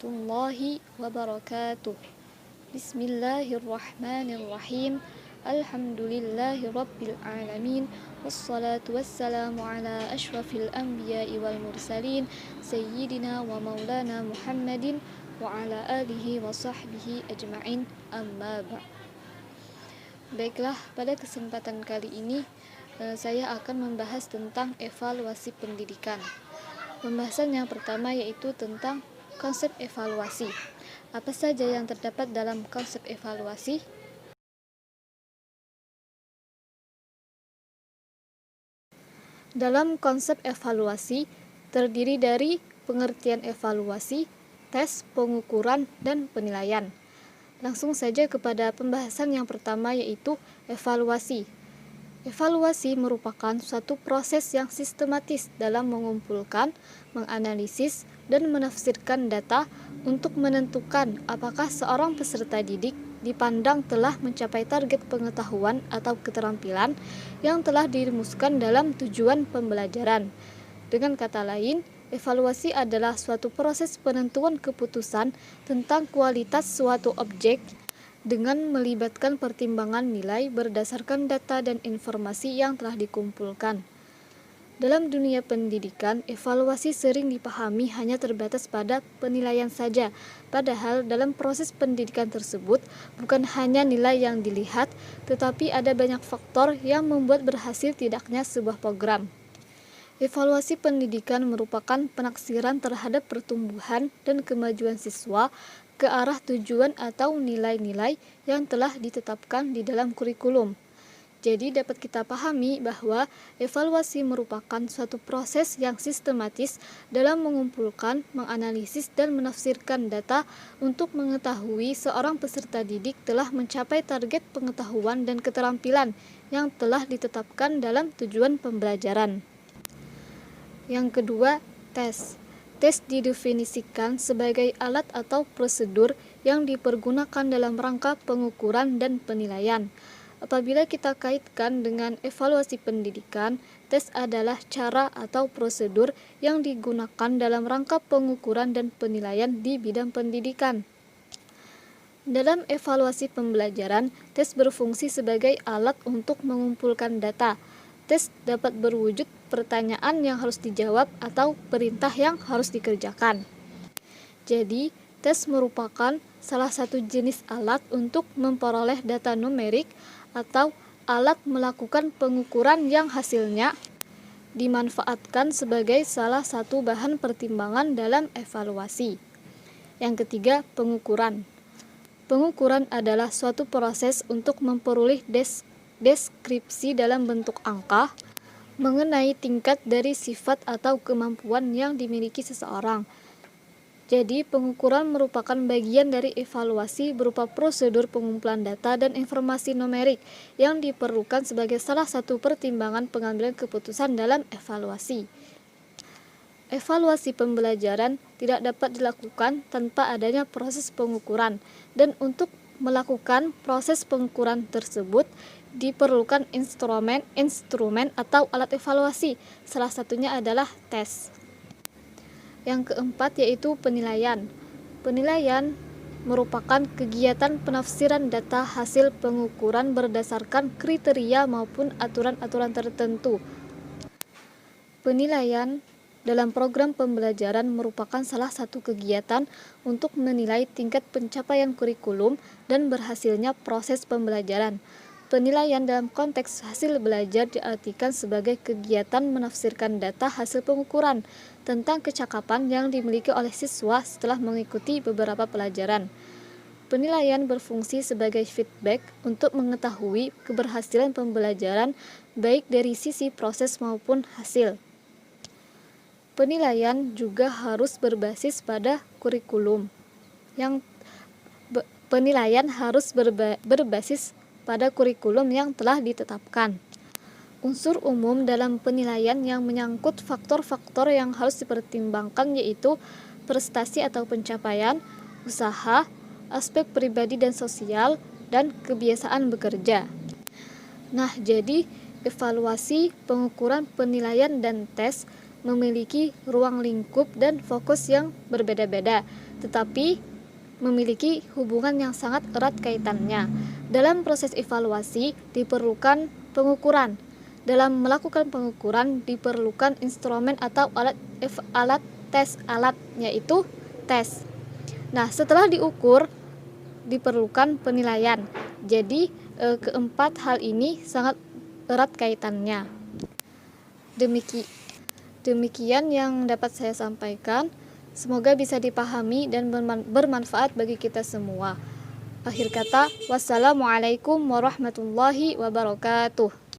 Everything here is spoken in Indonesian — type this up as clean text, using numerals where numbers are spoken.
warahmatullahi wabarakatuh. Bismillahirrahmanirrahim. Alhamdulillahi rabbil alamin. Wassalatu wassalamu ala ashrafil anbiya'i wal mursalin Sayyidina wa maulana Muhammadin wa ala alihi wa sahbihi ajma'in, amma ba'. Baiklah, pada kesempatan kali ini saya akan membahas tentang evaluasi pendidikan. Pembahasan yang pertama yaitu tentang konsep evaluasi. Apa saja yang terdapat dalam konsep evaluasi? Dalam konsep evaluasi terdiri dari pengertian evaluasi, tes, pengukuran, dan penilaian. Langsung saja kepada pembahasan yang pertama yaitu evaluasi. Evaluasi merupakan suatu proses yang sistematis dalam mengumpulkan, menganalisis, dan menafsirkan data untuk menentukan apakah seorang peserta didik dipandang telah mencapai target pengetahuan atau keterampilan yang telah dirumuskan dalam tujuan pembelajaran. Dengan kata lain, evaluasi adalah suatu proses penentuan keputusan tentang kualitas suatu objek dengan melibatkan pertimbangan nilai berdasarkan data dan informasi yang telah dikumpulkan. Dalam dunia pendidikan, evaluasi sering dipahami hanya terbatas pada penilaian saja, padahal dalam proses pendidikan tersebut bukan hanya nilai yang dilihat, tetapi ada banyak faktor yang membuat berhasil tidaknya sebuah program. Evaluasi pendidikan merupakan penaksiran terhadap pertumbuhan dan kemajuan siswa ke arah tujuan atau nilai-nilai yang telah ditetapkan di dalam kurikulum. Jadi dapat kita pahami bahwa evaluasi merupakan suatu proses yang sistematis dalam mengumpulkan, menganalisis, dan menafsirkan data untuk mengetahui seorang peserta didik telah mencapai target pengetahuan dan keterampilan yang telah ditetapkan dalam tujuan pembelajaran. Yang kedua, tes. Tes didefinisikan sebagai alat atau prosedur yang dipergunakan dalam rangka pengukuran dan penilaian. Apabila kita kaitkan dengan evaluasi pendidikan, tes adalah cara atau prosedur yang digunakan dalam rangka pengukuran dan penilaian di bidang pendidikan. Dalam evaluasi pembelajaran, tes berfungsi sebagai alat untuk mengumpulkan data. Tes dapat berwujud pertanyaan yang harus dijawab atau perintah yang harus dikerjakan. Jadi, tes merupakan salah satu jenis alat untuk memperoleh data numerik atau alat melakukan pengukuran yang hasilnya dimanfaatkan sebagai salah satu bahan pertimbangan dalam evaluasi. Yang ketiga, pengukuran. Pengukuran adalah suatu proses untuk memperoleh deskripsi dalam bentuk angka mengenai tingkat dari sifat atau kemampuan yang dimiliki seseorang. Jadi, pengukuran merupakan bagian dari evaluasi berupa prosedur pengumpulan data dan informasi numerik yang diperlukan sebagai salah satu pertimbangan pengambilan keputusan dalam evaluasi. Evaluasi pembelajaran tidak dapat dilakukan tanpa adanya proses pengukuran, dan untuk melakukan proses pengukuran tersebut diperlukan instrumen atau alat evaluasi. Salah satunya adalah tes. Yang keempat yaitu penilaian. Penilaian merupakan kegiatan penafsiran data hasil pengukuran berdasarkan kriteria maupun aturan-aturan tertentu. Penilaian dalam program pembelajaran merupakan salah satu kegiatan untuk menilai tingkat pencapaian kurikulum dan berhasilnya proses pembelajaran. Penilaian dalam konteks hasil belajar diartikan sebagai kegiatan menafsirkan data hasil pengukuran tentang kecakapan yang dimiliki oleh siswa setelah mengikuti beberapa pelajaran. Penilaian berfungsi sebagai feedback untuk mengetahui keberhasilan pembelajaran baik dari sisi proses maupun hasil. Penilaian juga harus berbasis pada kurikulum. Penilaian harus berbasis pada kurikulum yang telah ditetapkan. Unsur umum dalam penilaian yang menyangkut faktor-faktor yang harus dipertimbangkan yaitu prestasi atau pencapaian, usaha, aspek pribadi dan sosial, dan kebiasaan bekerja. Nah, jadi evaluasi, pengukuran, penilaian, dan tes memiliki ruang lingkup dan fokus yang berbeda-beda, tetapi memiliki hubungan yang sangat erat kaitannya. Dalam proses evaluasi diperlukan pengukuran. Dalam melakukan pengukuran diperlukan instrumen atau alat tes alat, yaitu tes. Nah, setelah diukur diperlukan penilaian. Jadi keempat hal ini sangat erat kaitannya. Demikian yang dapat saya sampaikan. Semoga bisa dipahami dan bermanfaat bagi kita semua. Akhir kata, wassalamualaikum warahmatullahi wabarakatuh.